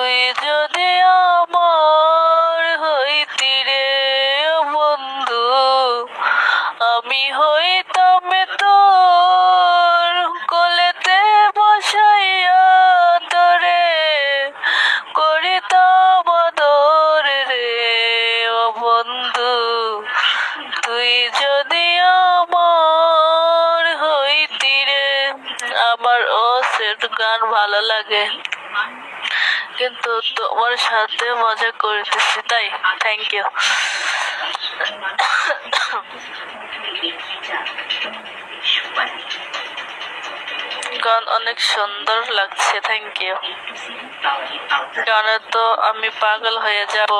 তুই যদি আমার হইতি রে বন্ধু, আমি হইতাম তোর কোলেতে বসাইয়া তোরে করিতাম আদর রে ও বন্ধু। তুই যদি আমার হইতি রে। আমার সেট গান ভালো লাগে, কিন্তু তোমার সাথে মজা করতেছি তাই। Thank you. গান অনেক সুন্দর লাগছে, থ্যাংক ইউ। গানে তো আমি পাগল হয়ে যাব।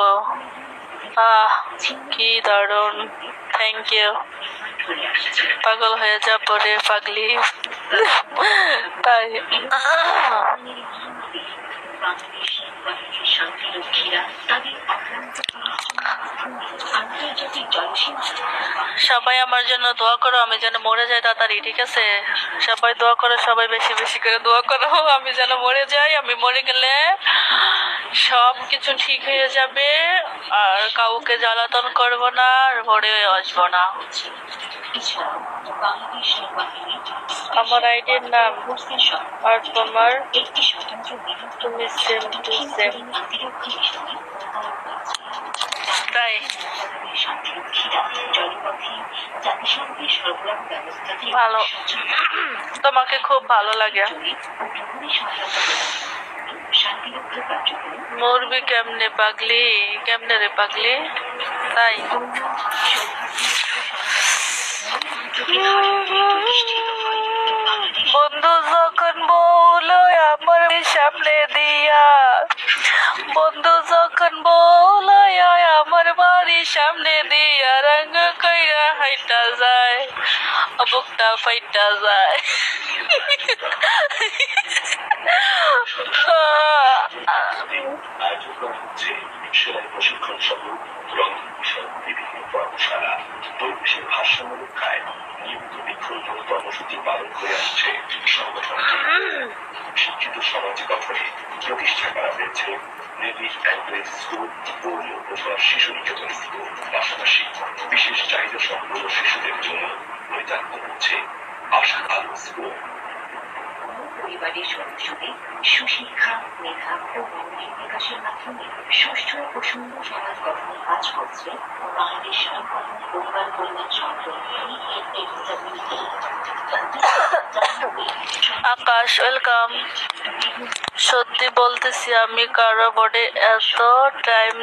কি দারুণ, থ্যাংক ইউ। পাগল হয়ে যাব রে পাগলি, তাই। সবাই আমার জন্য দোয়া করো, আমি যেন মরে যাই তাড়াতাড়ি, ঠিক আছে? সবাই দোয়া করো, সবাই বেশি বেশি করে দোয়া করো, আমি যেন মরে যাই। আমি মরে গেলে সব কিছু ঠিক হয়ে যাবে, আর কাউকে জ্বালাতন করব না, আর মরে আসবো না। আমার আইডির নাম আর তোমার, তুমি সেম টু সেম, তাই। ভালো, তোমাকে খুব ভালো লাগে। মরবি কেমনে পাগলি, কেমনে রে পাগলি, তাই। বন্ধু যখন বলো আমার সামনে দিয়া, বন্ধু যখন বলো আমার বাড়ির সামনে দিয়া, রঙ কইরা হাইটা যায়, বুকটা ফাইটা যায়। সেলাই প্রশিক্ষণ সহ রঙিন বিষয় বিভিন্ন কর্মশালা, পরিবেশের ভারসাম্য রক্ষায় নিয়মিত বৃক্ষরোপণ কর্মসূচি পালন করে আসছে সংগঠনটি। শিক্ষিত সমাজ গঠনে প্রতিষ্ঠা করা হয়েছে নেভি অ্যাঙ্গ্রেজ স্কুল ও লোকসভা শিশু নিকেতন স্কুল। পাশাপাশি বিশেষ চাহিদা সম্পন্ন শিশুদের জন্য পরিচালিত হচ্ছে আশা আলো স্কুল। পরিবারের সদস্যদের সুশিক্ষা, মেধা ও মৌলিক বিকাশের মাধ্যমে সুষ্ঠ ও সুন্দর সমাজ গঠনে কাজ করছে বাংলাদেশ স্বয়ংসম্পূর্ণ পরিবার কল্যাণ সংগঠন। আকাশ, ওয়েলকাম। সত্যি বলতেছি, আমি কারো বোর্ডে এত টাইম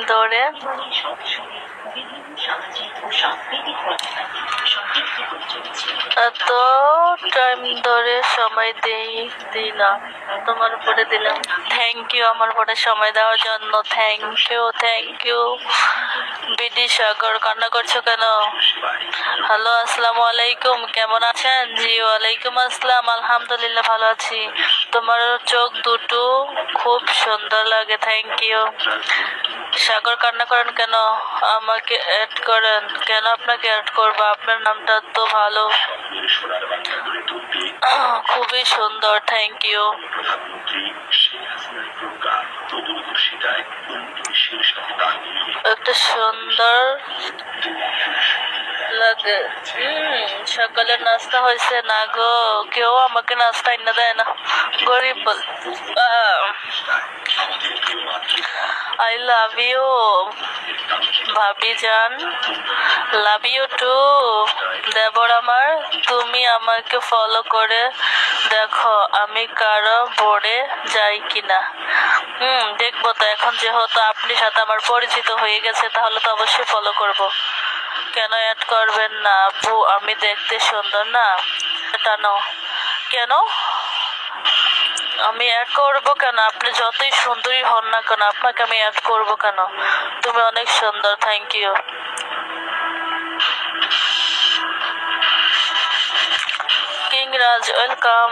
ধরে সময় দিই না, তোমার উপরে দিলাম। থ্যাংক ইউ আমার উপরে সময় দেওয়ার জন্য, থ্যাংক ইউ, থ্যাংক ইউ। বিডি সাগর, কান্না করছো কেন? হ্যালো, আসসালামু আলাইকুম, কেমন আছেন? জি ওয়ালাইকুম আসসালাম, আলহামদুলিল্লাহ ভালো আছি। তোমার চোখ দুটো খুব সুন্দর লাগে, থ্যাংক ইউ। সাগর, কান্না করেন কেন? আমাকে অ্যাড করেন কেন? আপনাকে অ্যাড করবো, আপনার নামটা তো ভালো, খুবই সুন্দর, থ্যাংক ইউ। একটা সুন্দর লাগে। সকালে নাস্তা হয়েছে না গো? কেউ আমাকে নাস্তা এনে দেয় না, গরিব বল। আই লাভ ইউ ভাবি জান, লাভ ইউ টু দেবর আমার। তুমি আমাকে ফলো করে দেখো আমি কারো বোর্ডে যাই কিনা। দেখবো তো। এখন যেহেতু আপনি সাথে আমার পরিচিত হয়ে গেছে, তাহলে তো অবশ্যই ফলো করব। কেন অ্যাড করবেন না আপু? আমি দেখতে সুন্দর না? টানো কেন? আমি অ্যাড করব কেন? আপনি যতই সুন্দরী হন না কেন, আপনাকে আমি অ্যাড করব কেন? তুমি অনেক সুন্দর, থ্যাংক ইউ। কিংরাজ, ওয়েলকাম।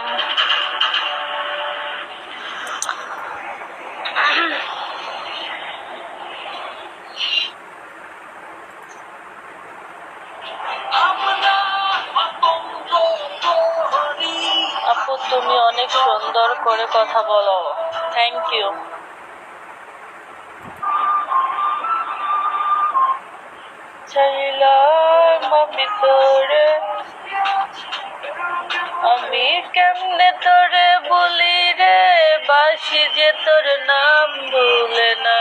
আপু তুমি অনেক সুন্দর করে কথা বলো, থ্যাংক ইউ। চাইলাম আমি তোরে, আমি কেমনে তোরে বলি রে, বাসি যে তোর নাম ভুলে না।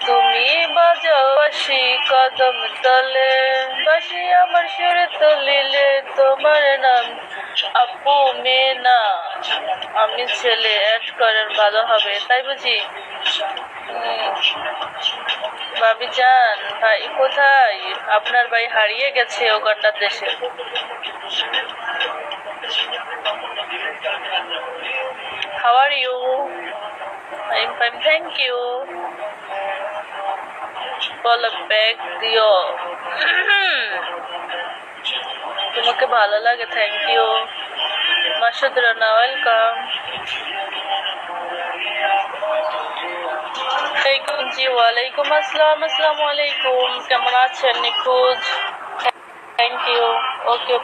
তুমি বাজাও বাসি কদম তলে, বাসি আমার সুরে তুলিলে তোমার নাম আপু মেয়ে না, আমি ছেলে অ্যাড করেন ভালো হবে, তাই বুঝি? ভাবি যান, ভাই কোথায়? আপনার ভাই হারিয়ে গেছে ওগান্ডার দেশে। How are you? I'm fine, thank you. বলো ব্যাগ দিও। তোমাকে ভালো লাগে, thank you. Masud Rana, welcome. জি ওয়ালাইকুম আসসালাম, আসসালামু আলাইকুম। কেমন আছেন? নিখোঁজ, থ্যাংক ইউ। ওকে।